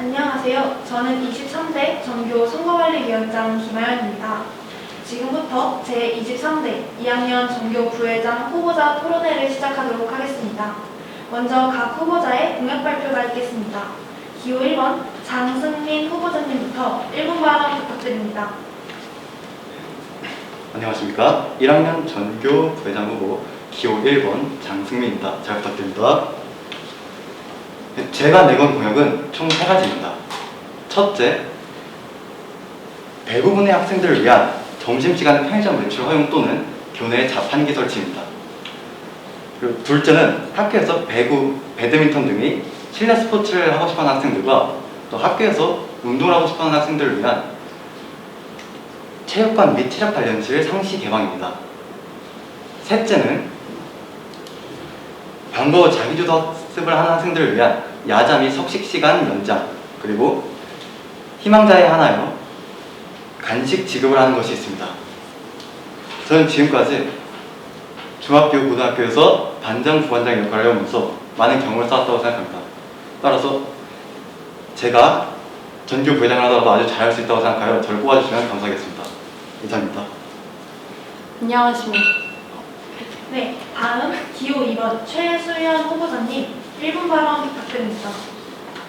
안녕하세요. 저는 23대 전교 선거관리위원장 김아연입니다. 지금부터 제23대 2학년 전교 부회장 후보자 토론회를 시작하도록 하겠습니다. 먼저 각 후보자의 공약 발표가 있겠습니다. 기호 1번 장승민 후보자님부터 1분 발언 부탁드립니다. 안녕하십니까. 1학년 전교 부회장 후보 기호 1번 장승민입니다. 잘 부탁드립니다. 제가 내건 공약은 총 3가지입니다. 첫째, 대부분의 학생들을 위한 점심시간 편의점 외출 허용 또는 교내 자판기 설치입니다. 그리고 둘째는 학교에서 배구, 배드민턴 등의 실내 스포츠를 하고 싶어하는 학생들과 또 학교에서 운동을 하고 싶어하는 학생들을 위한 체육관 및 체력 단련실 상시 개방입니다. 셋째는 방과 후 자기주도 학습을 하는 학생들을 위한 야자 및 석식 시간 연장, 그리고 희망자에 한하여 간식 지급을 하는 것이 있습니다. 저는 지금까지 중학교, 고등학교에서 반장, 부반장 역할을 해오면서 많은 경험을 쌓았다고 생각합니다. 따라서 제가 전교 부회장을 하더라도 아주 잘할 수 있다고 생각하여 저를 뽑아주시면 감사하겠습니다. 이상입니다. 안녕하십니까. 네, 다음 기호 2번 최수연 후보자님 1분 발언 부탁드립니다.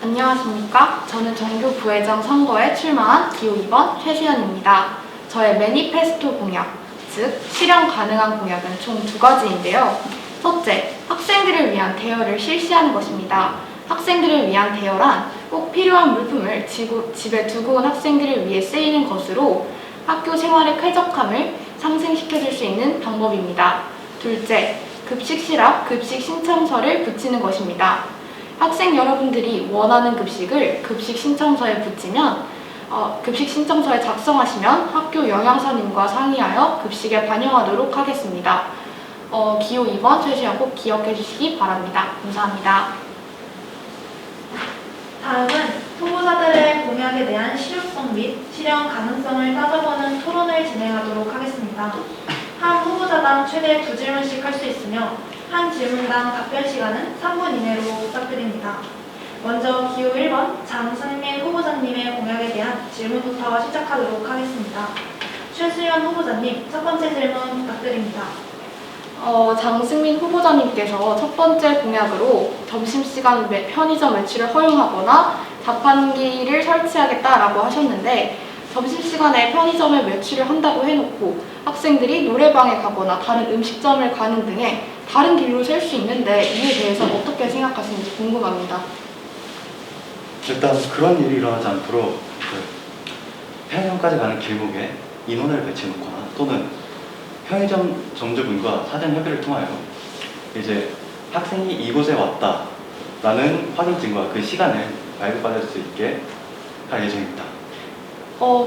안녕하십니까. 저는 전교 부회장 선거에 출마한 기호 2번 최수연입니다. 저의 매니페스토 공약, 즉 실현 가능한 공약은 총 2가지인데요. 첫째, 학생들을 위한 대여를 실시하는 것입니다. 학생들을 위한 대여란 꼭 필요한 물품을 집에 두고 온 학생들을 위해 쓰이는 것으로 학교 생활의 쾌적함을 상승시켜줄 수 있는 방법입니다. 둘째, 급식 실압, 급식 신청서를 붙이는 것입니다. 학생 여러분들이 원하는 급식을 급식 신청서에 붙이면 급식 신청서에 작성하시면 학교 영양사님과 상의하여 급식에 반영하도록 하겠습니다. 기호 2번 최수연 꼭 기억해 주시기 바랍니다. 감사합니다. 다음은 후보자들의 공약에 대한 실효성 및 실현 가능성을 따져보는 토론을 진행하도록 하겠습니다. 한 후보자당 최대 2질문씩 할 수 있으며 한 질문당 답변 시간은 3분 이내로 부탁드립니다. 먼저 기호 1번 장승민 후보자님의 공약에 대한 질문부터 시작하도록 하겠습니다. 최수연 후보자님, 첫 번째 질문 부탁드립니다. 장승민 후보자님께서 첫 번째 공약으로 점심시간 편의점 외출을 허용하거나 자판기를 설치하겠다라고 하셨는데, 점심시간에 편의점에 외출을 한다고 해놓고 학생들이 노래방에 가거나 다른 음식점을 가는 등의 다른 길로 셀 수 있는데 이에 대해서는 어떻게 생각하시는지 궁금합니다. 일단 그런 일이 일어나지 않도록 편의점까지 가는 길목에 인원을 배치해놓거나 또는 편의점 점주분과 사전 협의를 통하여 이제 학생이 이곳에 왔다라는 확인증과 그 시간을 발급받을 수 있게 할 예정입니다.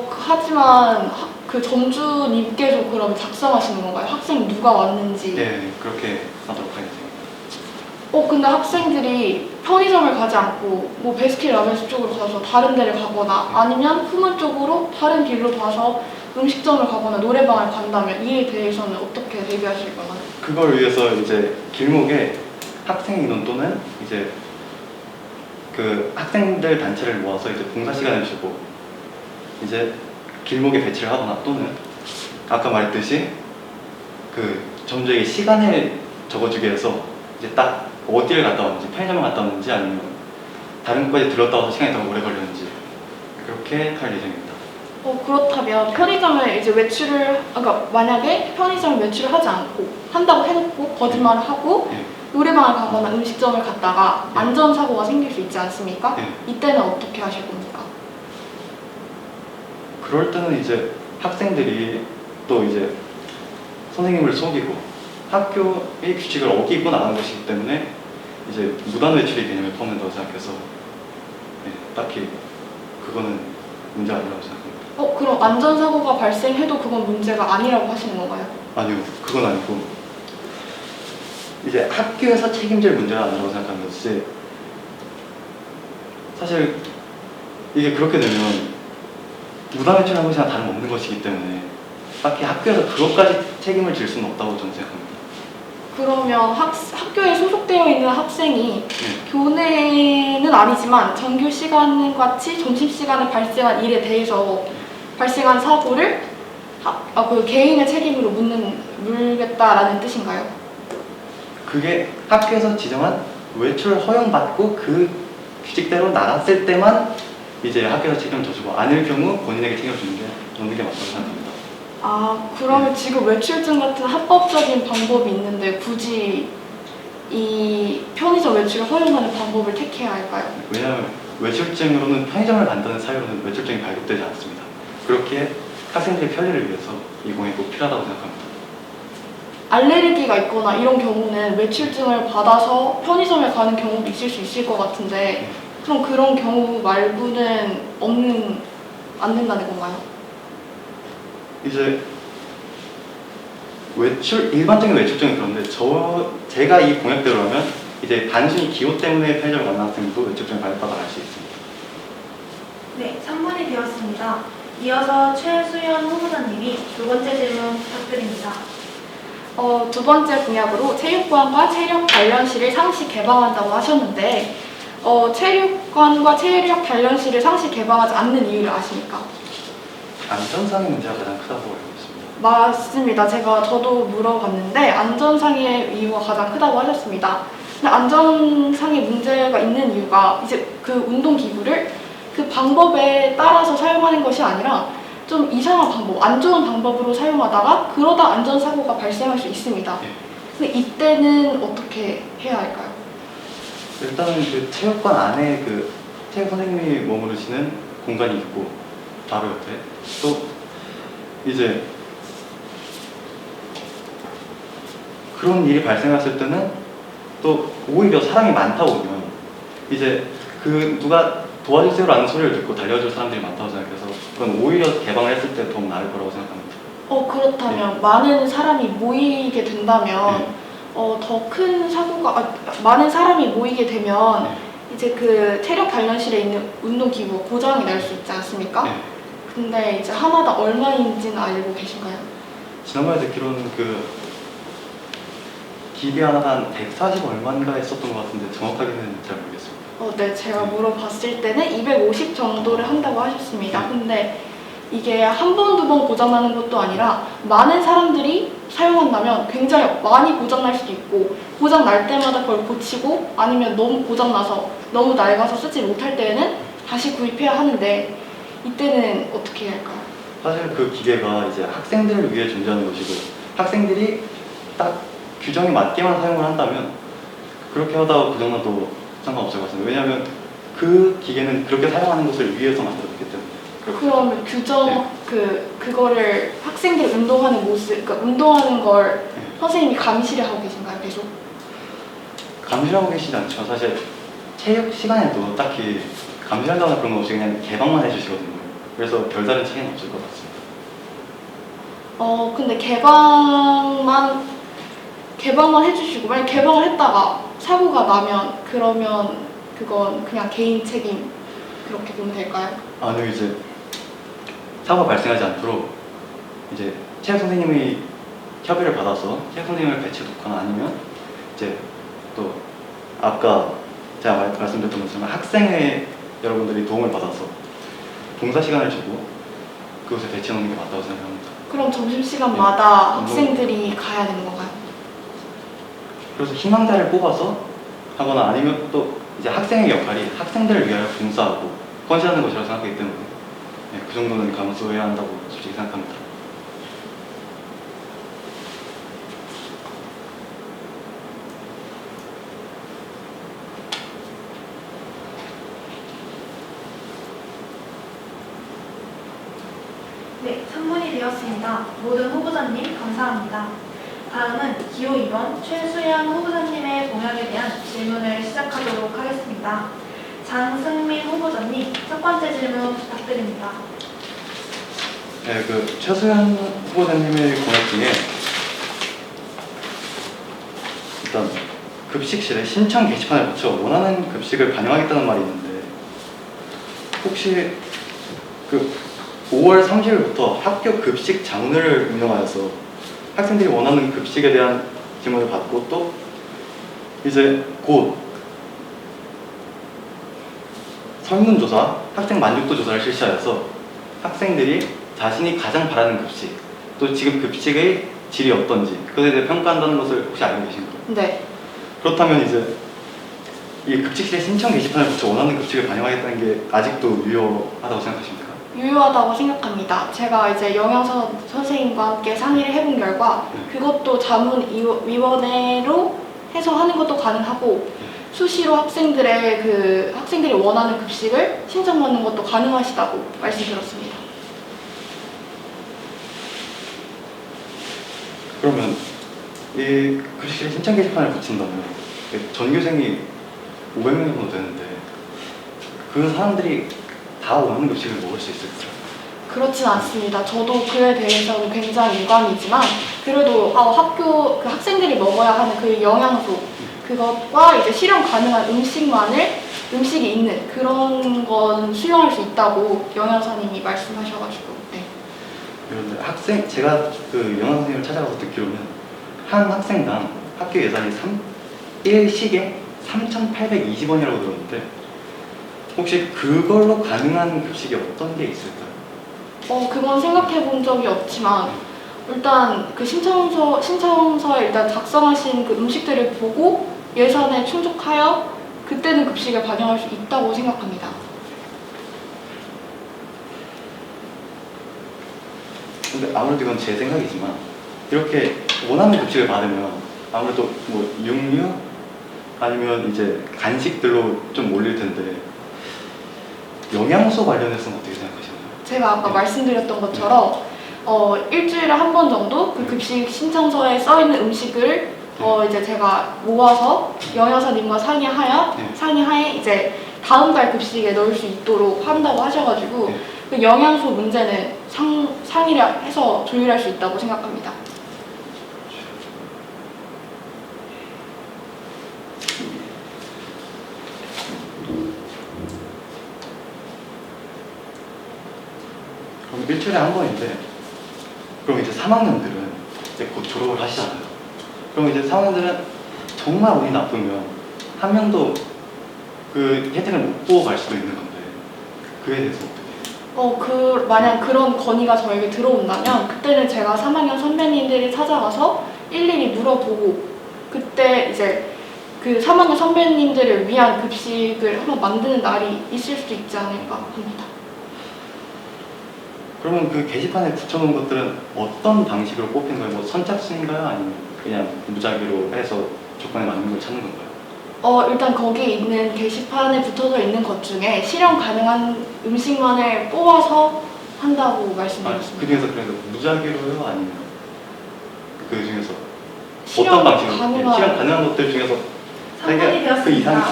하지만 그 점주님께서 그럼 작성하시는 건가요? 학생이 누가 왔는지. 네, 그렇게 하도록 하겠습니다. 근데 학생들이 편의점을 가지 않고 뭐 베스킨라빈스 쪽으로 가서 다른 데를 가거나 아니면 후문 쪽으로 다른 길로 가서 음식점을 가거나 노래방을 간다면 이에 대해서는 어떻게 대비하실 건가요? 그걸 위해서 이제 길목에 학생 인원 또는 이제 그 학생들 단체를 모아서 이제 봉사 시간을 주고 이제 길목에 배치를 하거나 또는 아까 말했듯이 그 점주에게 시간을 적어주게 해서 이제 딱 어디를 갔다 왔는지 편의점을 갔다 왔는지 아니면 다른 곳까지 들렀다 와서 시간이 더 오래 걸렸는지 그렇게 할 예정입니다. 그렇다면 편의점을 이제 그러니까 만약에 편의점 외출을 하지 않고 한다고 해놓고 거짓말을 하고 네. 노래방을 가거나 음식점을 갔다가 네. 안전사고가 생길 수 있지 않습니까? 네. 이때는 어떻게 하실 겁니까? 그럴 때는 이제 학생들이 또 이제 선생님을 속이고 학교의 규칙을 어기고 나가는 것이기 때문에 이제 무단 외출의 개념을 포함한다고 생각해서 네, 딱히 그거는 문제가 아니라고 생각합니다. 그럼 안전사고가 발생해도 그건 문제가 아니라고 하시는 건가요? 아니요, 그건 아니고 이제 학교에서 책임질 문제가 아니라고 생각하는 것이 사실 이게 그렇게 되면 무단 외출한 것이나 다름없는 것이기 때문에 딱히 학교에서 그것까지 책임을 질 수는 없다고 저는 생각합니다. 그러면 학교에 소속되어 있는 학생이 네. 교내는 아니지만 정규 시간 같이 점심시간에 발생한 일에 대해서 발생한 사고를 그 개인의 책임으로 물겠다라는 뜻인가요? 그게 학교에서 지정한 외출 허용받고 그 규칙대로 나갔을 때만 이제 학교에서 책임을 져주고 아닐 경우 본인에게 책임을 놓는 게 맞다고 생각합니다. 그러면 지금 외출증 같은 합법적인 방법이 있는데 굳이 이 편의점 외출을 허용하는 방법을 택해야 할까요? 왜냐하면 외출증으로는 편의점을 간다는 사유로는 외출증이 발급되지 않습니다. 그렇게 학생들의 편리를 위해서 이 공약이 꼭 필요하다고 생각합니다. 알레르기가 있거나 이런 경우는 외출증을 받아서 편의점에 가는 경우도 있을 수 있을 것 같은데 그럼 그런 경우 말고는 안 된다는 건가요? 이제 일반적인 외출증은 그런데 제가 이 공약대로라면 이제 단순히 기호 때문에 편의점을 만난 학생도 외출증을 발급받아 갈 수 있습니다. 네, 3분이 되었습니다. 이어서 최수연 후보자님이 두 번째 질문 부탁드립니다. 두 번째 공약으로 체육관과 체력 단련실을 상시 개방한다고 하셨는데 체육관과 체력 단련실을 상시 개방하지 않는 이유를 아십니까? 안전상의 문제가 가장 크다고 알고 있습니다. 맞습니다. 저도 물어봤는데 안전상의 이유가 가장 크다고 하셨습니다. 근데 안전상의 문제가 있는 이유가 이제 그 운동기구를 그 방법에 따라서 사용하는 것이 아니라 좀 이상한 방법, 안 좋은 방법으로 사용하다가 그러다 안전사고가 발생할 수 있습니다. 네. 근데 이때는 어떻게 해야 할까요? 일단은 그 체육관 안에 그 체육 선생님이 머무르시는 공간이 있고 바로 옆에 또 이제 그런 일이 발생했을 때는 또 오히려 사람이 많다 보면 이제 그 누가 도와주세요라는 소리를 듣고 달려줄 사람들이 많다고 생각해서 그건 오히려 개방을 했을 때 더 나을 거라고 생각합니다. 그렇다면 많은 사람이 모이게 된다면 더 큰 사고가 많은 사람이 모이게 되면 이제 그 체력 단련실에 있는 운동기구가 고장이 날 수 있지 않습니까? 네. 근데 이제 하나당 얼마인지는 알고 계신가요? 지난번에 듣기로는 그 기계 하나가 한 140 얼마인가 했었던 것 같은데 정확하게는 잘 모르겠습니다. 네, 제가 물어봤을 때는 250 정도를 한다고 하셨습니다. 근데 이게 한 번, 두 번 고장나는 것도 아니라 많은 사람들이 사용한다면 굉장히 많이 고장날 수도 있고 고장날 때마다 그걸 고치고 아니면 너무 고장나서 너무 낡아서 쓰지 못할 때에는 다시 구입해야 하는데 이때는 어떻게 해야 할까요? 사실 그 기계가 이제 학생들을 위해 존재하는 것이고 학생들이 딱 규정에 맞게만 사용을 한다면 그렇게 하다가 고장나도 상관없을 것 같습니다. 왜냐하면 그 기계는 그렇게 사용하는 것을 위해서 만들어졌기 때문에. 그러면 규정 그거를 학생들 운동하는 모습, 그러니까 운동하는 걸 선생님이 감시를 하고 계신가요, 계속? 감시하고 계시지 않죠. 사실 체육 시간에도 딱히 감시한다거나 그런 거 없이 그냥 개방만 해주시거든요. 그래서 별다른 차이는 없을 것 같습니다. 근데 개방만 해주시고 만약 개방을 했다가 사고가 나면 그러면 그건 그냥 개인 책임 그렇게 보면 될까요? 아니요, 이제 사고가 발생하지 않도록 이제 체육 선생님이 협의를 받아서 체육 선생님을 배치해 놓거나 아니면 이제 또 아까 제가 말씀드렸던 것처럼 학생회 여러분들이 도움을 받아서 봉사 시간을 주고 그곳에 배치해 놓는 게 맞다고 생각합니다. 그럼 점심시간마다 네. 학생들이 가야 되는 건가요? 그래서 희망자를 뽑아서 하거나 아니면 또 이제 학생의 역할이 학생들을 위하여 봉사하고 헌신하는 것이라고 생각하기 때문에 그 정도는 감수해야 한다고 솔직히 생각합니다. 네, 3분이 되었습니다. 모든 후보자님 감사합니다. 다음은 기호 2번 최수연 후보자님의 공약에 대한 질문을 시작하도록 하겠습니다. 장승민 후보자님, 첫 번째 질문 부탁드립니다. 네, 그 최수연 후보자님의 공약 중에 일단 급식실에 신청 게시판을 붙여 원하는 급식을 반영하겠다는 말이 있는데 혹시 그 5월 30일부터 학교 급식 장르를 운영하여서 학생들이 원하는 급식에 대한 질문을 받고 또 이제 곧 설문조사, 학생 만족도 조사를 실시하여서 학생들이 자신이 가장 바라는 급식, 또 지금 급식의 질이 어떤지 그것에 대해 평가한다는 것을 혹시 알고 계신가요? 네. 그렇다면 이제 이 급식실에 신청 게시판을 붙여 원하는 급식을 반영하겠다는 게 아직도 유효하다고 생각하십니까? 유효하다고 생각합니다. 제가 이제 영양사 선생님과 함께 상의를 해본 결과 그것도 자문위원회로 해서 하는 것도 가능하고 수시로 학생들이 원하는 급식을 신청받는 것도 가능하시다고 말씀드렸습니다. 그러면 이 급식실에 신청 게시판을 붙인다면 전교생이 500명 정도 되는데 그 사람들이 다 원하는 급식을 먹을 수 있을까요? 그렇진 않습니다. 저도 그에 대해서는 굉장히 유감이지만 그래도 학생들이 먹어야 하는 그 영양소 그것과 이제 실현 가능한 음식이 있는 그런 건 수용할 수 있다고 영양사님이 말씀하셔가지고 네. 그런데 제가 그 영양 선생님을 찾아가서 듣기로는 한 학생당 학교 예산이 1식에 3,820원이라고 들었는데 혹시 그걸로 가능한 급식이 어떤 게 있을까요? 그건 생각해 본 적이 없지만 일단 그 신청서에 일단 작성하신 그 음식들을 보고 예산에 충족하여 그때는 급식에 반영할 수 있다고 생각합니다. 근데 아무래도 이건 제 생각이지만 이렇게 원하는 급식을 받으면 아무래도 뭐 육류 아니면 이제 간식들로 좀 몰릴 텐데 영양소 관련해서는 어떻게 생각하시나요? 제가 아까 말씀드렸던 것처럼 일주일에 한 번 정도 그 급식 신청서에 써 있는 음식을 이제 제가 모아서 영양사님과 상의하에 이제 다음 달 급식에 넣을 수 있도록 한다고 하셔가지고 그 영양소 문제는 상의를 해서 조율할 수 있다고 생각합니다. 그럼 일주일에 한 번인데 그럼 이제 3학년들은 이제 곧 졸업을 하시잖아요. 그럼 이제 3학년들은 정말 운이 나쁘면 한 명도 그 혜택을 못 보고 갈 수도 있는 건데 그에 대해서 어떻게 해요? 만약 그런 건의가 저에게 들어온다면 그때는 제가 3학년 선배님들이 찾아가서 일일이 물어보고 그때 이제 그 3학년 선배님들을 위한 급식을 한번 만드는 날이 있을 수도 있지 않을까 합니다. 그러면 그 게시판에 붙여놓은 것들은 어떤 방식으로 뽑힌 거예요? 뭐 선착순인가요? 아니면 그냥 무작위로 해서 조건에 맞는 걸 찾는 건가요? 일단 거기에 있는 게시판에 붙어져 있는 것 중에 실현 가능한 음식만을 뽑아서 한다고 말씀드렸습니다. 그 중에서 그래도 무작위로요? 아니면 그 중에서 실현 어떤 방식으로? 가능한- 실현 가능한 것들 중에서 3분이 그 되었습니다. 이상이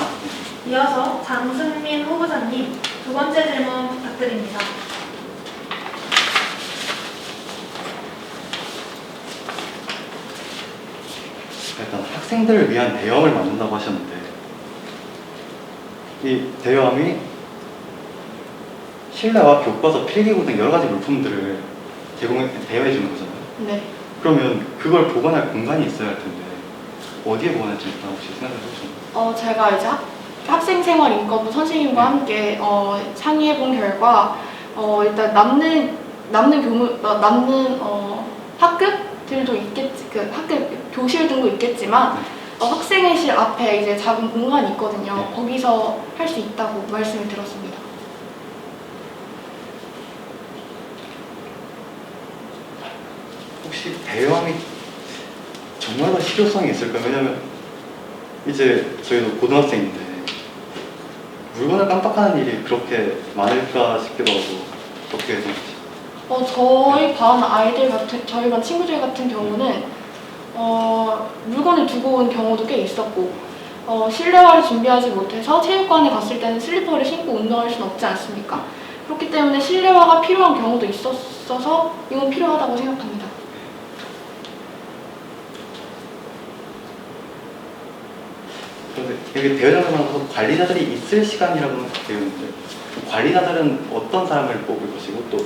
이어서 장승민 후보자님 두 번째 질문 부탁드립니다. 일단 학생들을 위한 대여함을 만든다고 하셨는데 이 대여함이 실내와 교과서, 필기구 등 여러 가지 물품들을 대여해 주는 거잖아요. 네. 그러면 그걸 보관할 공간이 있어야 할 텐데 어디에 보관할지 일단 혹시 생각해 보셨나요? 제가 이제 학생생활인권부 선생님과 함께 상의해 본 결과 일단 남는 학급들도 있겠지, 그 학급 교실 등도 있겠지만 학생회실 앞에 이제 작은 공간이 있거든요. 네. 거기서 할 수 있다고 말씀을 들었습니다. 혹시 대여함이 정말로 실효성이 있을까요? 왜냐면 이제 저희도 고등학생인데 물건을 깜빡하는 일이 그렇게 많을까 싶기도 하고 어떻게 생각하세요? 저희 반 친구들 같은 경우는 물건을 두고 온 경우도 꽤 있었고 실내화를 준비하지 못해서 체육관에 갔을 때는 슬리퍼를 신고 운동할 수는 없지 않습니까? 그렇기 때문에 실내화가 필요한 경우도 있었어서 이건 필요하다고 생각합니다. 그런데 여기 대여장에서 관리자들이 있을 시간이라고는 되어 있는데 관리자들은 어떤 사람을 뽑을 것이고 또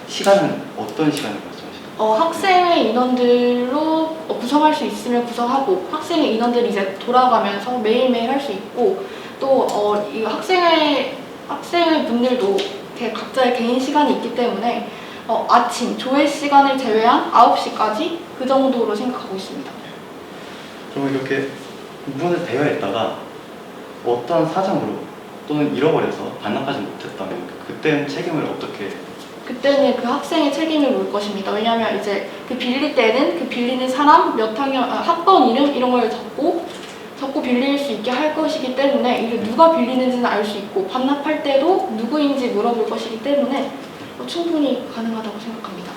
시간은 어떤 시간을 말씀하시나요? 학생회 인원들로 구성할 수 있으면 구성하고 학생회 인원들이 이제 돌아가면서 매일매일 할 수 있고 또 이 학생회 분들도 이렇게 각자의 개인 시간이 있기 때문에 아침 조회 시간을 제외한 9시까지 그 정도로 생각하고 있습니다. 그러면 이렇게 부분을 대여했다가 어떤 사정으로 또는 잃어버려서 반납하지 못했다면 그때는 책임을 어떻게? 그때는 그 학생의 책임을 물 것입니다. 왜냐하면 이제 그 빌릴 때는 그 빌리는 사람, 몇 학년, 학번 이름 이런 걸 적고 빌릴 수 있게 할 것이기 때문에 이를 누가 빌리는지는 알 수 있고 반납할 때도 누구인지 물어볼 것이기 때문에 충분히 가능하다고 생각합니다.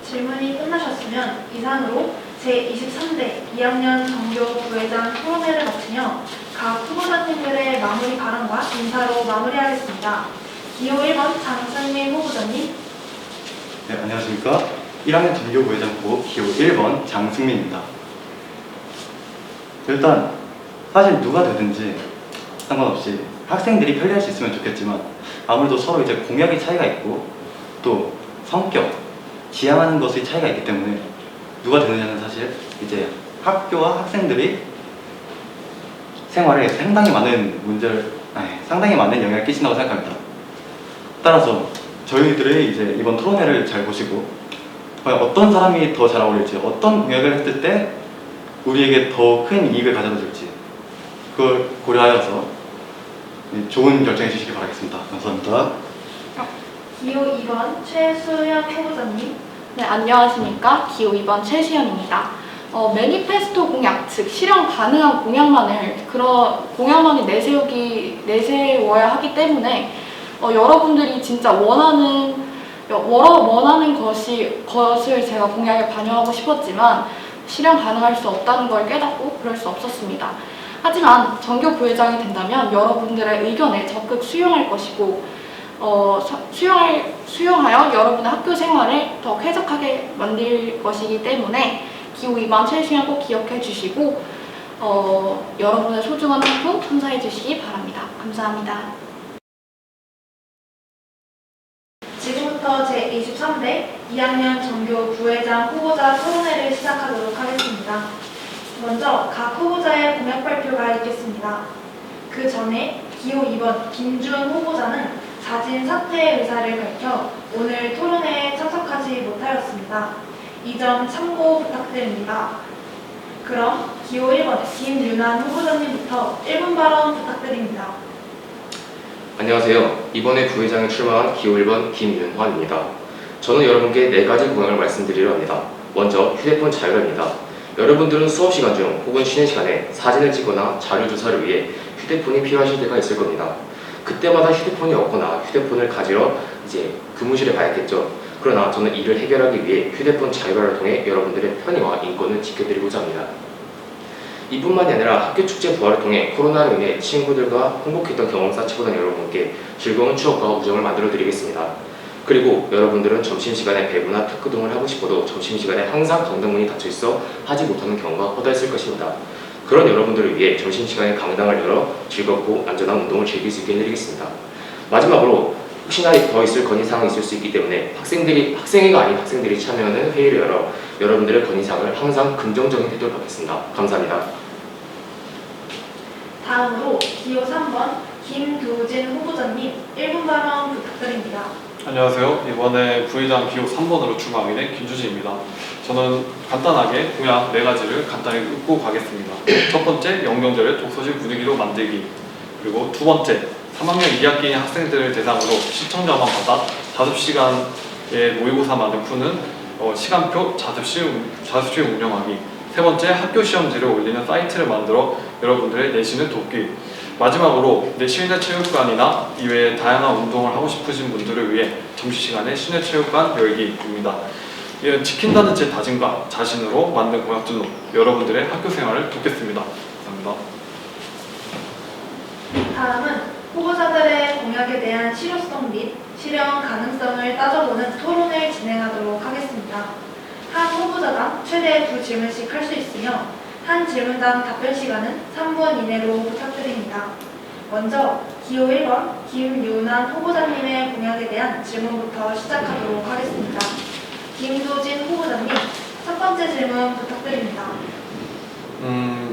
질문이 끝나셨으면 이상으로 제23대 2학년 정교 부회장 토론회를 마치며 각 후보자님들의 마무리 발언과 인사로 마무리하겠습니다. 기호 1번 장승민 후보자님. 네, 안녕하십니까. 1학년 전교부회장 후보 기호 1번 장승민입니다. 일단 사실 누가 되든지 상관없이 학생들이 편리할 수 있으면 좋겠지만 아무래도 서로 이제 공약의 차이가 있고 또 성격, 지향하는 것의 차이가 있기 때문에 누가 되느냐는 사실 이제 학교와 학생들이 생활에 상당히 많은 영향을 끼친다고 생각합니다. 따라서 저희들의 이제 이번 토론회를 잘 보시고 과연 어떤 사람이 더 잘 어울릴지, 어떤 공약을 했을 때 우리에게 더 큰 이익을 가져다 줄지 그걸 고려하여서 좋은 결정해 주시기 바라겠습니다. 감사합니다. 기호 2번 최수연 후보자님. 네, 안녕하십니까. 기호 2번 최시연입니다. 매니페스토 공약, 즉 실현 가능한 공약만을 내세워야 하기 때문에 여러분들이 진짜 원하는 것을 제가 공약에 반영하고 싶었지만 실현 가능할 수 없다는 걸 깨닫고 그럴 수 없었습니다. 하지만 정교 부회장이 된다면 여러분들의 의견을 적극 수용할 것이고 수용하여 여러분의 학교 생활을 더 쾌적하게 만들 것이기 때문에 기호 2번 최시연 꼭 기억해 주시고 여러분의 소중한 투표 선사해 주시기 바랍니다. 감사합니다. 지금부터 제23대 2학년 정교 부회장 후보자 토론회를 시작하도록 하겠습니다. 먼저 각 후보자의 공약 발표가 있겠습니다. 그 전에 기호 2번 김주은 후보자는 자진 사퇴 의사를 밝혀 오늘 토론회에 참석하지 못하였습니다. 이 점 참고 부탁드립니다. 그럼 기호 1번 김윤환 후보자님부터 1분 발언 부탁드립니다. 안녕하세요. 이번에 부회장에 출마한 기호 1번 김윤환입니다. 저는 여러분께 4가지 공약을 말씀드리려 합니다. 먼저 휴대폰 자율화입니다. 여러분들은 수업 시간 중 혹은 쉬는 시간에 사진을 찍거나 자료 조사를 위해 휴대폰이 필요하실 때가 있을 겁니다. 그때마다 휴대폰이 없거나 휴대폰을 가지러 이제 교무실에 가야겠죠. 그러나 저는 이를 해결하기 위해 휴대폰 자율화를 통해 여러분들의 편의와 인권을 지켜드리고자 합니다. 이뿐만이 아니라 학교 축제 부활을 통해 코로나로 인해 친구들과 행복했던 경험 쌓치고난 여러분께 즐거운 추억과 우정을 만들어 드리겠습니다. 그리고 여러분들은 점심시간에 배구나 탁구 등을 하고 싶어도 점심시간에 항상 강당문이 닫혀있어 하지 못하는 경우가 허다했을 것입니다. 그런 여러분들을 위해 점심시간에 강당을 열어 즐겁고 안전한 운동을 즐길 수 있게 해드리겠습니다. 마지막으로 혹시나 더 있을 건의사항이 있을 수 있기 때문에 학생회가 아닌 학생들이 참여하는 회의를 열어 여러분들의 건의사항을 항상 긍정적인 태도를 받겠습니다. 감사합니다. 다음으로 기호 3번 김두진 후보자님 1분 발언 부탁드립니다. 안녕하세요. 이번에 부회장 기호 3번으로 출마하게 된 김주진입니다. 저는 간단하게 공약 4가지를 간단히 읊고 가겠습니다. 첫 번째, 연경제를 독서실 분위기로 만들기. 그리고 두 번째, 3학년 2학기 학생들을 대상으로 시청자만 받아 자습시간에 모의고사만을 푸는 시간표 자습실 운영하기. 세 번째, 학교 시험지를 올리는 사이트를 만들어 여러분들의 내신을 돕기. 마지막으로 실내 체육관이나 이외에 다양한 운동을 하고 싶으신 분들을 위해 점심시간에 실내 체육관 열기입니다. 이는 지킨다는 제 다짐과 자신으로 만든 공약들로 여러분들의 학교 생활을 돕겠습니다. 감사합니다. 다음은 후보자들의 공약에 대한 실효성 및 실현 가능성을 따져보는 토론을 진행하도록 하겠습니다. 한 후보자당 최대 2질문씩 할 수 있으며 한 질문당 답변 시간은 3분 이내로 부탁드립니다. 먼저 기호 1번 김윤환 후보자님의 공약에 대한 질문부터 시작하도록 하겠습니다. 김도진 후보자님, 첫 번째 질문 부탁드립니다.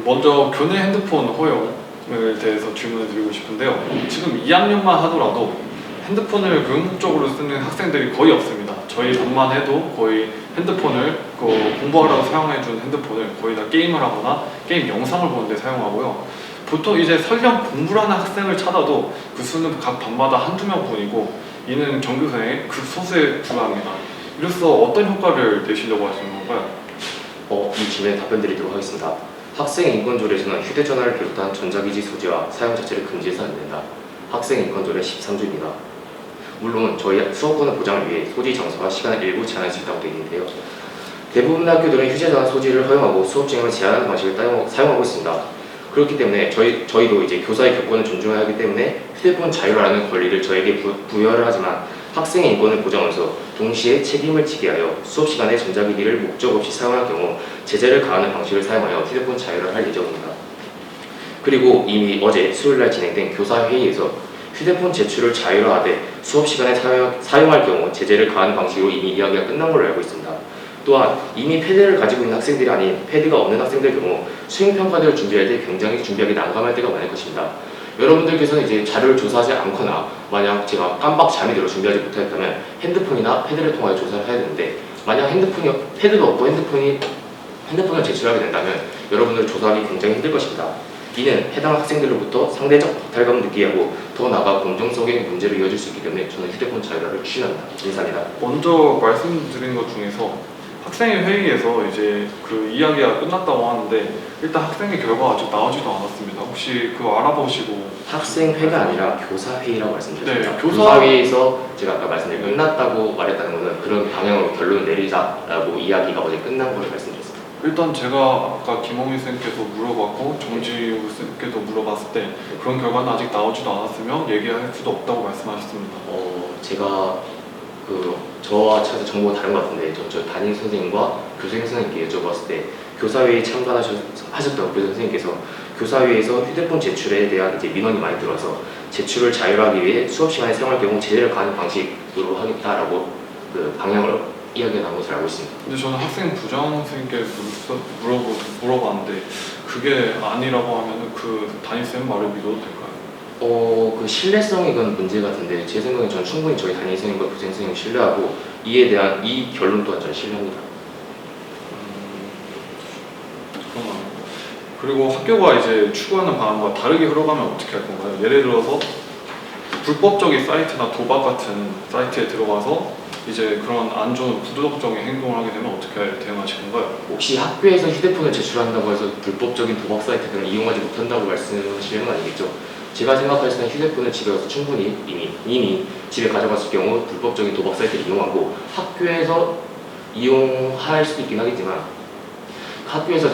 먼저 교내 핸드폰 허용을 대해서 질문을 드리고 싶은데요. 지금 2학년만 하더라도 핸드폰을 교육적으로 쓰는 학생들이 거의 없습니다. 저희 반만 해도 거의 핸드폰을 공부하라고 사용해준 핸드폰을 거의 다 게임을 하거나 게임 영상을 보는데 사용하고요. 보통 이제 설령 공부를 하는 학생을 찾아도 그 수는 각 반마다 한두 명뿐이고 이는 전교생의 극소수에 불과합니다. 이로써 어떤 효과를 내시려고 하시는 건가요? 이 질문에 답변 드리도록 하겠습니다. 학생 인권조례에서는 휴대전화를 비롯한 전자기기 소지와 사용 자체를 금지해서 안 된다. 학생 인권조례 13조입니다. 물론 저희 수업권의 보장을 위해 소지 장소와 시간을 일부 제한할 수 있다고 되어 있는데요. 대부분의 학교들은 휴대전화 소지를 허용하고 수업 진행을 제한하는 방식을 사용하고 있습니다. 그렇기 때문에 저희도 이제 교사의 교권을 존중해야 하기 때문에 휴대폰 자유라는 권리를 저에게 부여를 하지만 학생의 인권을 보장하면서 동시에 책임을 지게 하여 수업 시간에 전자기기를 목적 없이 사용할 경우 제재를 가하는 방식을 사용하여 휴대폰 자유를 할 예정입니다. 그리고 이미 어제 수요일날 진행된 교사회의에서 휴대폰 제출을 자유로 하되 수업 시간에 사용할 경우 제재를 가하는 방식으로 이미 이야기가 끝난 걸로 알고 있습니다. 또한 이미 패드를 가지고 있는 학생들이 아닌 패드가 없는 학생들 경우 수행평가대를 준비할 때 굉장히 준비하기 난감할 때가 많을 것입니다. 여러분들께서는 이제 자료를 조사하지 않거나 만약 제가 깜빡 잠이 들어 준비하지 못하였다면 핸드폰이나 패드를 통하여 조사를 해야 되는데 만약 패드도 없고 핸드폰을 제출하게 된다면 여러분들 조사하기 굉장히 힘들 것입니다. 이는 해당 학생들로부터 상대적 박탈감을 느끼게 하고 더 나아가 공정성의 문제로 이어질 수 있기 때문에 저는 휴대폰 자유화를 추진합니다. 감사합니다. 먼저 말씀드린 것 중에서 학생의 회의에서 이제 그 이야기가 끝났다고 하는데 일단 학생의 결과가 아직 나오지도 않았습니다. 혹시 그거 알아보시고 학생회가 아니라 교사회의라고 말씀드렸습니다. 네, 교사회의에서 제가 아까 말씀드린 끝났다고 말했다는 것은 그런 방향으로 결론을 내리자라고 이야기가 어제 끝난 걸 말씀드렸습니다. 일단 제가 아까 김홍일 쌤께도 물어봤고 정지우 쌤께도 물어봤을 때 그런 결과는 아직 나오지도 않았으며 얘기할 수도 없다고 말씀하셨습니다. 제가 저와 차에서 정보가 다른 것 같은데 저 담임 선생님과 교생 선생님께 여쭤봤을 때 교사회의 참관하셨던 교생 선생님께서 교사회에서 휴대폰 제출에 대한 이제 민원이 많이 들어와서 제출을 자유하기 위해 수업 시간에 사용할 경우 제재를 가하는 방식으로 하겠다라고 그 방향을 이야기가 나온 것을 알고 있습니다. 근데 저는 학생 부장 선생님께 물어봤는데 그게 아니라고 하면 그 담임쌤 말을 믿어도 될까요? 그 신뢰성이 건 문제 같은데 제 생각엔 저는 충분히 저희 담임 선생님과 교생 선생님 신뢰하고 이에 대한 이 결론 또한 저는 신뢰합니다. 그리고 학교가 이제 추구하는 방안과 다르게 흘러가면 어떻게 할 건가요? 예를 들어서 불법적인 사이트나 도박 같은 사이트에 들어가서 이제 그런 안 좋은 부도덕적인 행동을 하게 되면 어떻게 대응하실 건가요? 혹시 학교에서 휴대폰을 제출한다고 해서 불법적인 도박 사이트 등을 이용하지 못한다고 말씀하시는 건 아니겠죠? 제가 생각할 때는 휴대폰을 집에 가서 충분히 이미 집에 가져갔을 경우 불법적인 도박 사이트를 이용하고 학교에서 이용할 수도 있긴 하겠지만 학교에서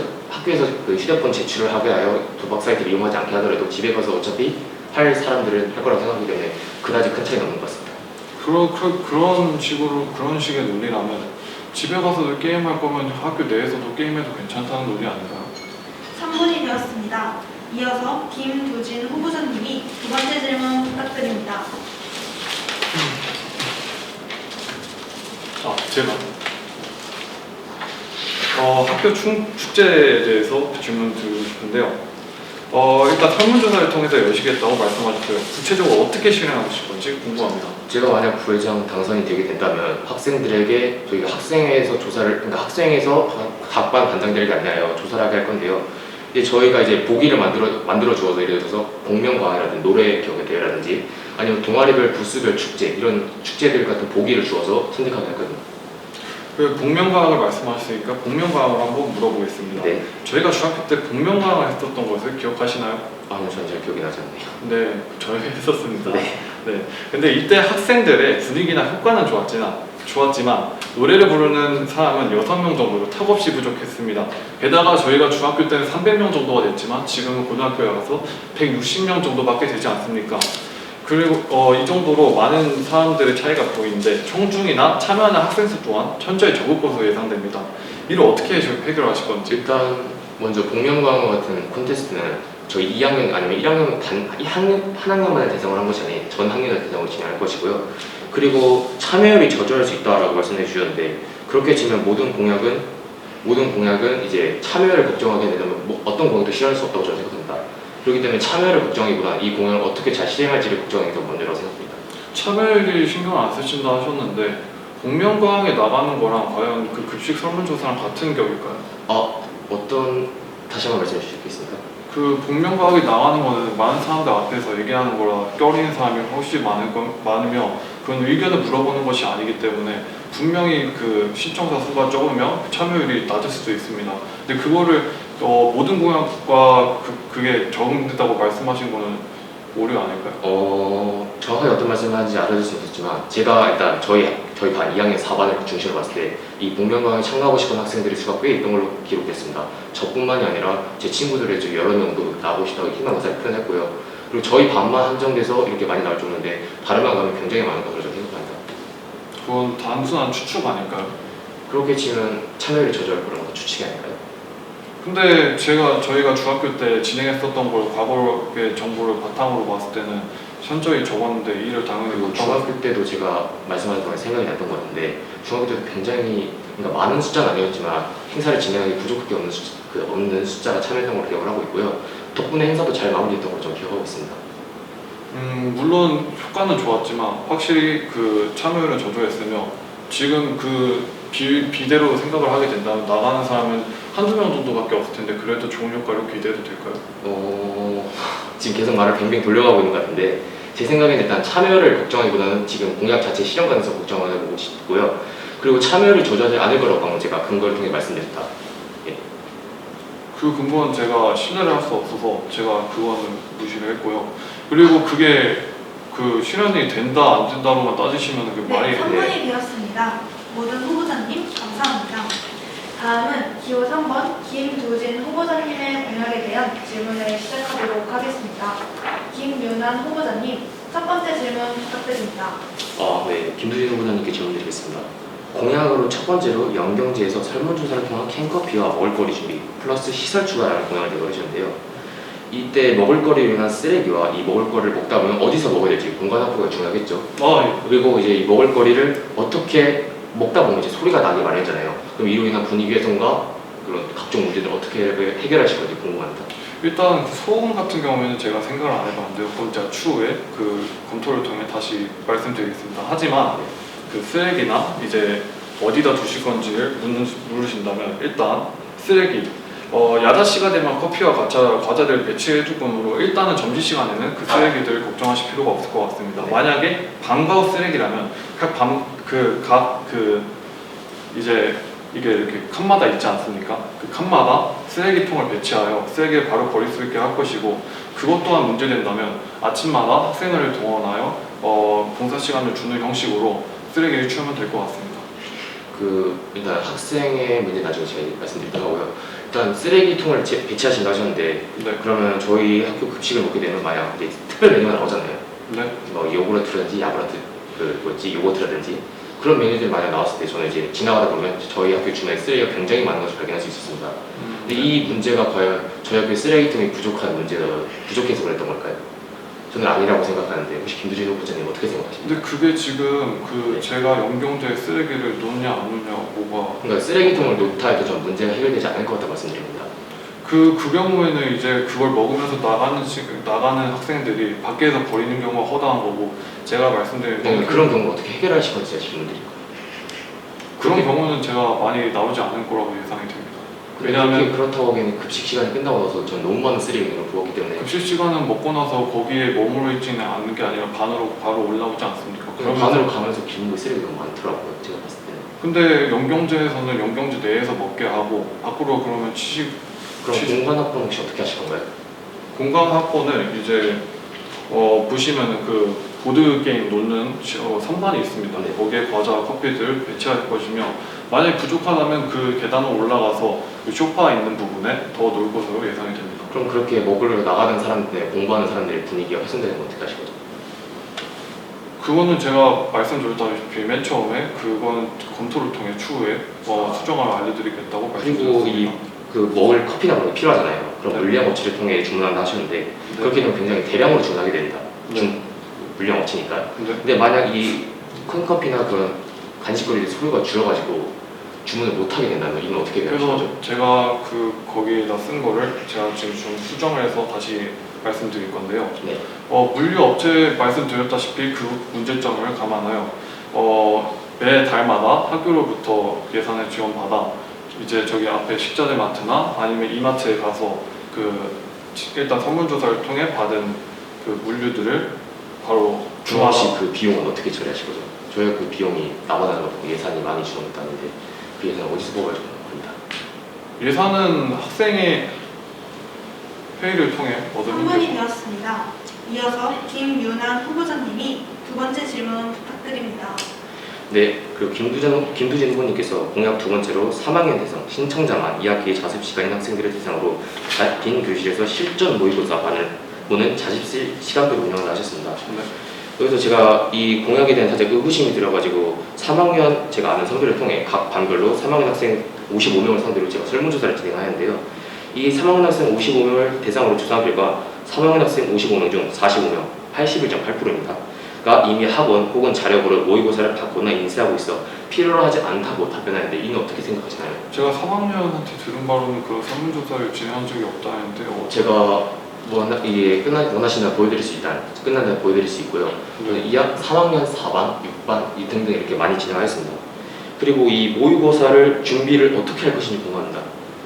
그 휴대폰 제출을 하게 하여 도박 사이트를 이용하지 않게 하더라도 집에 가서 어차피 할 사람들은 할 거라고 생각하기 때문에 그다지 큰 차이는 없는 것 같습니다. 그런 식의 논리라면 집에 가서도 게임할 거면 학교 내에서도 게임해도 괜찮다는 논리 아닌가요? 3분이 되었습니다. 이어서 김두진 후보자님이 두 번째 질문 부탁드립니다. 제가 학교 축제에 대해서 질문 드리고 싶은데요. 일단 설문조사를 통해서 여시겠다고 말씀하셨어요. 구체적으로 어떻게 실행하실 건지 궁금합니다. 제가 만약 부회장 당선이 되게 된다면 학생들에게 저희가 학생에서 각 반 반장들에게 안내하여 조사를 하게 할 건데요. 이제 저희가 이제 보기를 만들어 주어서 예를 들어서 공명과학이라든지 노래 격의 대회라든지 아니면 동아리별 부스별 축제 이런 축제들 같은 보기를 주어서 선택하게 할 겁니다. 그 복면가왕을 말씀하셨으니까 복면가왕을 한번 물어보겠습니다. 네. 저희가 중학교 때 복면가왕을 했었던 것을 기억하시나요? 아니요, 저는 잘 기억이 나지 않네요. 네, 저희 했었습니다. 네. 네. 근데 이때 학생들의 분위기나 효과는 좋았지만 노래를 부르는 사람은 6명 정도로 턱없이 부족했습니다. 게다가 저희가 중학교 때는 300명 정도가 됐지만 지금은 고등학교에 가서 160명 정도밖에 되지 않습니까? 그리고 이 정도로 많은 사람들의 차이가 보이는데 청중이나 참여하는 학생 수 또한 천천히 적을 것으로 예상됩니다. 이를 어떻게 해결하실 건지? 일단 먼저 복면가왕 같은 콘테스트는 저희 2학년 아니면 1학년 한 학년만을 대상으로 한 것이 아닌 전 학년을 대상으로 진행할 것이고요. 그리고 참여율이 저조할 수 있다라고 말씀해 주셨는데 그렇게 치면 모든 공약은 이제 참여율을 걱정하게 되면 어떤 공약도 실현할 수 없다고 저는 생각합니다. 그렇기 때문에 참여를 걱정하기보다 이 공약을 어떻게 잘 실행할지를 걱정하는 게 더 먼저라고 생각합니다. 참여율이 신경 안 쓰신다 하셨는데 복면가왕에 나가는 거랑 과연 그 급식 설문조사랑 같은 격일까요? 다시 한번 말씀해 주시겠습니까? 그 복면가왕에 나가는 거는 많은 사람들 앞에서 얘기하는 거라 껴리는 사람이 훨씬 많으며 그건 의견을 물어보는 것이 아니기 때문에 분명히 그 신청자 수가 적으면 참여율이 낮을 수도 있습니다. 근데 그거를 모든 공약과 그게 적용된다고 말씀하신 거는 오류 아닐까요? 정확하게 어떤 말씀을 하는지 알아줄 수 없었지만 제가 일단 저희 반 2학년 4반을 중심으로 봤을 때 이 복면가왕에 참가하고 싶은 학생들의 수가 꽤 있던 걸로 기록됐습니다. 저뿐만이 아니라 제 친구들의 중 여러 명도 나오고 싶다고 희망 의사를 표현했고요. 그리고 저희 반만 한정돼서 이렇게 많이 나올 정도인데 다른 반 가면 굉장히 많을 것으로 저는 생각합니다. 그건 단순한 추측 아닐까요? 그렇게 치면 참여율이 저조할 거라는 건 추측이 아닐까요? 근데 저희가 중학교 때 진행했었던 걸 과거의 정보를 바탕으로 봤을 때는 현저히 적었는데 이를 당연히 그리고 중학교 때도 제가 말씀하신 동안 생각이 났던 것 같은데 중학교 때도 굉장히 그러니까 많은 숫자는 아니었지만 행사를 진행하기 부족하게 없는 숫자가 참여했던 걸로 기억을 하고 있고요. 덕분에 행사도 잘 마무리했던 걸로 좀 기억하고 있습니다. 물론 효과는 좋았지만 확실히 그 참여율은 저조했으며 지금 그 비대로 생각을 하게 된다면 나가는 사람은 한두 명 정도밖에 없을 텐데 그래도 좋은 효과를 기대해도 될까요? 지금 계속 말을 뱅뱅 돌려가고 있는 것 같은데 제 생각에는 일단 참여를 걱정하기보다는 지금 공약 자체 실현 가능성 걱정을 해보고 싶고요. 그리고 참여율이 저조하지 않을 거라고 방금 제가 근거를 통해 말씀드렸다. 예. 그 근거는 제가 신뢰를 할 수 없어서 제가 그거는 무시를 했고요. 그리고 그게 그 실현이 된다 안 된다로만 따지시면 그게 말이 네, 3분이 되었습니다. 모든 후보자님 감사합니다. 다음은 기호 3번 김두진 후보자님의 공약에 대한 질문을 시작하도록 하겠습니다. 김윤환 후보자님, 첫 번째 질문 부탁드립니다. 네. 김두진 후보자님께 질문드리겠습니다. 공약으로 첫 번째로 영경지에서 설문조사를 통한 캔커피와 먹을거리 준비 플러스 시설 추가라는 공약을 내걸으셨는데요. 이때 먹을거리로 인한 쓰레기와 이 먹을거리를 먹다 보면 어디서 먹어야 될지 공간 확보가 중요하겠죠. 그리고 이제 이 먹을거리를 어떻게 먹다 보면 이제 소리가 나기 마련이잖아요. 그럼 이로 인한 분위기 훼손과 그런 각종 문제들 어떻게 해결하실 건지 궁금합니다. 일단 그 소음 같은 경우에는 제가 생각을 안 해봤는데요. 그건 제가 추후에 그 검토를 통해 다시 말씀드리겠습니다. 하지만 그 쓰레기나 이제 어디다 두실 건지를 물으신다면 일단 쓰레기 야자시가 되면 커피와 과자들을 배치해줄 거므로 일단은 점심시간에는 그 쓰레기들 걱정하실 필요가 없을 것 같습니다. 만약에 방과 후 쓰레기라면 이제 이게 이렇게 칸마다 있지 않습니까? 그 칸마다 쓰레기통을 배치하여 쓰레기를 바로 버릴 수 있게 할 것이고 그것 또한 문제된다면 아침마다 학생을 동원하여 봉사 시간을 주는 형식으로 쓰레기를 치우면 될 것 같습니다. 일단 학생의 문제 나중에 제가 말씀드리도록 하고요. 일단 쓰레기통을 배치하신다고 하셨는데 네. 그러면 저희 학교 급식을 먹게 되면 만약 이제 특별 메뉴가 나오잖아요. 네. 요구르트라든지 요거트라든지 그런 메뉴들이 만약 나왔을 때 저는 이제 지나가다 보면 저희 학교 주변에 쓰레기가 굉장히 많은 것을 발견할 수 있었습니다. 근데 이 문제가 과연 저희 학교에 쓰레기통이 부족해서 그랬던 걸까요? 저는 아니라고 생각하는데 혹시 김두진 후보자님 어떻게 생각하십니까? 근데 그게 지금 네. 제가 영경제에 쓰레기를 놓냐 안 놓냐 뭐가 그러니까 쓰레기통을 놓다 해도 전 문제가 해결되지 않을 것 같다고 말씀드립니다. 그 경우에는 이제 그걸 먹으면서 나가는 학생들이 밖에서 버리는 경우가 허다한 거고 제가 말씀드린 건 그런 경우를 어떻게 해결하실 건지 제가 질문드릴까요? 그런 경우는 제가 많이 나오지 않을 거라고 예상이 됩니다. 왜냐하면 그렇다고 하기에는 급식 시간이 끝나고 나서 전 너무 많은 쓰레기를 부었기 때문에 급식 시간은 먹고 나서 거기에 머물러 있지는 않는 게 아니라 반으로 바로 올라오지 않습니까? 반으로 가면서 비는 쓰레기가 많더라고요. 제가 봤을 때는. 근데 영경제에서는 영경제 내에서 먹게 하고 밖으로 그러면 그럼 공간 확보는 혹시 어떻게 하실 건가요? 공간 확보는 이제 보시면은 그 보드 게임 놓는 선반이 있습니다. 네. 거기에 과자, 커피들 배치할 것이며 만약 부족하다면 그 계단을 올라가서 그 소파 있는 부분에 더 놓을 것으로 예상이 됩니다. 그럼 그렇게 먹으러 나가는 사람들, 공부하는 사람들의 분위기가 훼손되는 건 어떻게 하실 거죠? 그거는 제가 말씀드렸다시피 맨 처음에 그거는 검토를 통해 추후에 수정을 알려드리겠다고 그리고 말씀드렸습니다. 먹을 커피나 그런 게 필요하잖아요. 그런 네. 물량 업체를 통해 주문한다 하셨는데 네. 그렇게 되면 굉장히 대량으로 주문하게 됩니다. 네. 물량 업체니까요. 네. 근데 만약 이 큰 커피나 그런 간식거리의 소유가 줄어가지고 주문을 못하게 된다면 이건 어떻게 그래서 대응하시죠? 제가 거기에다 쓴 거를 제가 지금 좀 수정을 해서 다시 말씀드릴 건데요. 네. 물류 업체 말씀드렸다시피 그 문제점을 감안하여 매 달마다 학교로부터 예산을 지원받아 이제 저기 앞에 식자재 마트나 아니면 이마트에 가서 일단 설문조사를 통해 받은 그 물류들을 바로 중학 씨 주마다 그 비용은 어떻게 처리하실 거죠? 저희가 그 비용이 나만하는 것도 예산이 많이 지원됐다는데 그 예산을 어디서 뽑아가지고 합니다. 예산은 학생의 회의를 통해 얻은 3분이 되었습니다. 이어서 김윤환 후보자님이 두 번째 질문 부탁드립니다. 네, 그리고 김두진 후보님께서 공약 두 번째로 3학년 대상 신청자만 2학기 자습 시간인 학생들을 대상으로 빈 교실에서 실전 모의고사반을 보는 자습실 시간표를 운영을 하셨습니다. 네. 여기서 제가 이 공약에 대한 살짝 의구심이 들어가지고 3학년 제가 아는 선배를 통해 각 반별로 3학년 학생 55명을 상대로 제가 설문조사를 진행하였는데요. 이 3학년 학생 55명을 대상으로 조사한 결과 3학년 학생 55명 중 45명, 81.8%입니다. 가 이미 학원 혹은 자력으로 모의고사를 받거나 인쇄하고 있어 필요로 하지 않다고 답변하는데 이는 어떻게 생각하시나요? 제가 3학년한테 들은 바로는 그 설문조사를 진행한 적이 없다는데 제가 이게 원하시면 보여드릴 수 끝난 다음에 보여드릴 수 있고요. 저는 3학년 4반, 6반 등등 이렇게 많이 진행하였습니다. 그리고 이 모의고사를 준비를 어떻게 할 것인지 궁금합니다.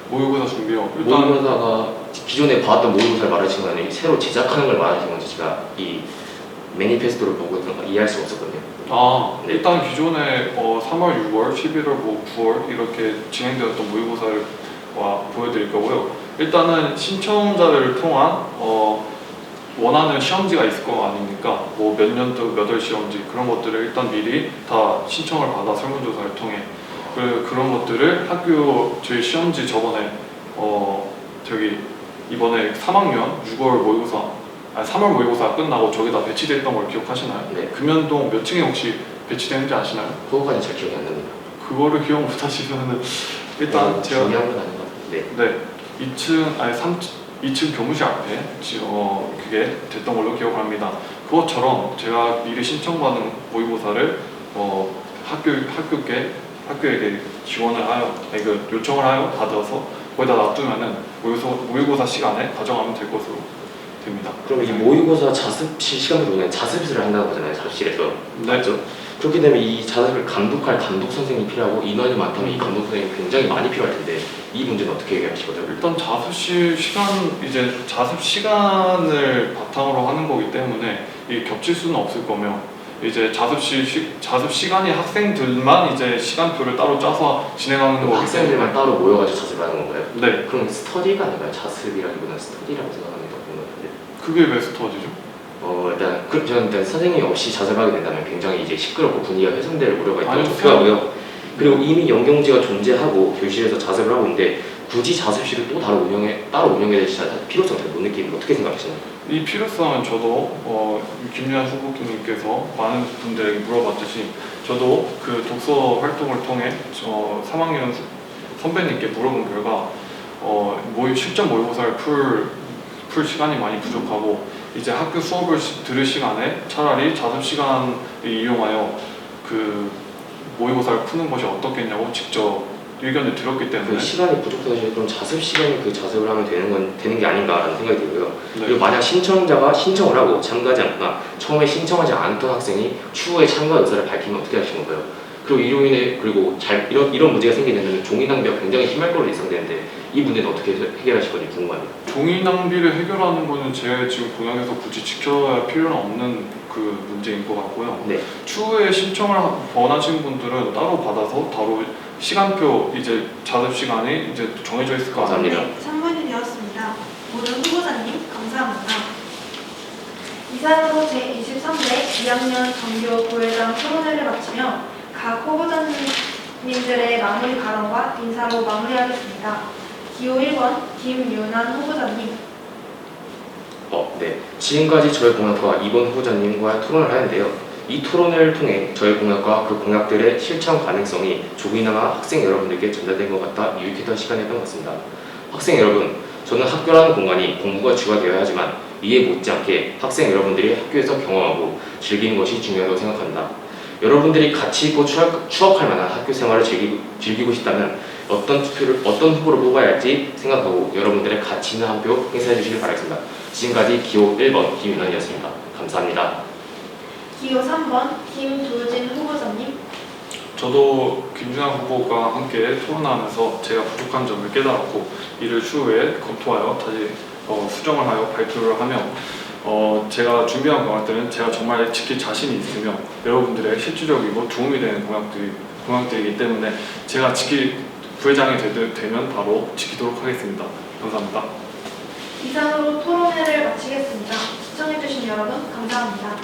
모의고사 준비요. 일단 모의고사가 기존에 봐왔던 모의고사를 말하신 건 아니고 새로 제작하는 걸 말하신 건지 제가 이 매니페스토를 보고 이해할 수가 없었거든요. 네. 일단 기존에 3월, 6월, 11월, 9월 이렇게 진행되었던 모의고사를 보여드릴 거고요. 일단은 신청자를 통한 원하는 시험지가 있을 거 아닙니까? 뭐 몇 년도 몇 월 시험지 그런 것들을 일단 미리 다 신청을 받아 설문조사를 통해 그런 것들을 학교 저희 시험지 저번에 이번에 3학년 6월 모의고사 3월 모의고사 끝나고 저기다 배치됐던 걸 기억하시나요? 네. 금연동 몇 층에 혹시 배치되는지 아시나요? 그거까지 잘 기억이 안 납니다. 그거를 기억 못 하시면은 일단 제가 중요한 건 아닌 것 같은데. 네 2층 교무실 앞에 그게 됐던 걸로 기억을 합니다. 그것처럼 제가 미리 신청받은 모의고사를 학교에게 지원을 하여 요청을 하여 받아서 거기다 놔두면은 모의고사 시간에 가져가면 될 것으로 됩니다. 그럼 이 모의고사 자습실 시간으로는 자습실을 한다고 하잖아요. 자습실에서. 네. 맞죠? 그렇게 되면 이 자습을 감독할 감독 선생님이 필요하고 인원이 많다면 이 감독 선생님이 굉장히 많이 필요할 텐데 이 문제는 어떻게 해결하실 거죠? 일단 자습 시간을 바탕으로 하는 거기 때문에 이 겹칠 수는 없을 거며 이제 자습 시간이 학생들만 이제 시간표를 따로 짜서 진행하는 거기 때문에 학생들만 따로 모여가지고 자습을 하는 건가요? 네. 그럼 스터디가 아닌가요? 자습이라기보다는 스터디라고 생각합니다. 그게 왜 스터디죠? 저는 일단 선생님이 없이 자습하게 된다면 굉장히 이제 시끄럽고 분위기가 훼손될 우려가 있다고 아니, 생각하고요. 그리고 이미 연경지가 존재하고 교실에서 자습을 하고 있는데 굳이 자습실을 또 따로 운영해야 될 필요성을 못 느끼는데 어떻게 생각하시나요? 이 필요성은 저도 김유한 후보님께서 많은 분들에게 물어봤듯이 저도 그 독서 활동을 통해 3학년 선배님께 물어본 결과 실전 모의고사를 풀 시간이 많이 부족하고 이제 학교 수업을 들을 시간에 차라리 자습 시간을 이용하여 그 모의고사를 푸는 것이 어떻겠냐고 직접 의견을 들었기 때문에 그 시간이 부족해서 그럼 자습 시간에 그 자습을 하면 되는 게 아닌가라는 생각이 들고요. 네. 그리고 만약 신청자가 신청을 하고 참가하지 않거나 처음에 신청하지 않던 학생이 추후에 참가 의사를 밝히면 어떻게 하시는 건가요? 그리고 이로 인해 이런 문제가 생기게 되면 종이 낭비가 굉장히 심할 걸로 예상되는데 이 문제는 어떻게 해결하실 건지 궁금합니다. 종이 낭비를 해결하는 거는 제 지금 공약에서 굳이 지켜야 필요는 없는 그 문제인 것 같고요. 네. 추후에 신청을 원하시는 분들은 따로 받아서 바로 시간표 이제 자습 시간이 이제 정해져 있을 거 아닙니까? 감사합니다. 네, 3분이 되었습니다. 모든 후보자님 감사합니다. 이상으로 제23대 2학년 전교 부회장 토론회를 마치며 각 후보자님들의 마무리 발언과 인사로 마무리하겠습니다. 기호 1번 김윤환 후보자님. 네. 지금까지 저희 공약과 이번 후보자님과 토론을 하는데요. 이 토론을 통해 저희 공약과 그 공약들의 실천 가능성이 조금이나마 학생 여러분들께 전달된 것 같다 유익했던 시간이었던 것 같습니다. 학생 여러분, 저는 학교라는 공간이 공부가 주가 되어야 하지만 이에 못지않게 학생 여러분들이 학교에서 경험하고 즐기는 것이 중요하다고 생각합니다. 여러분들이 가치 있고 추억할 만한 학교 생활을 즐기고 싶다면 어떤 후보를 뽑아야 할지 생각하고 여러분들의 가치 있는 한 표 행사해 주시길 바라겠습니다. 지금까지 기호 1번 김윤환이었습니다. 감사합니다. 기호 3번 김도진 후보자님. 저도 김준환 후보가 함께 토론하면서 제가 부족한 점을 깨달았고 이를 추후에 검토하여 다시 수정을 하여 발표를 하며 제가 준비한 공약들은 제가 정말 지킬 자신이 있으며 여러분들의 실질적이고 도움이 되는 공약들이기 때문에 제가 부회장이 되면 바로 지키도록 하겠습니다. 감사합니다. 이상으로 토론회를 마치겠습니다. 시청해주신 여러분 감사합니다.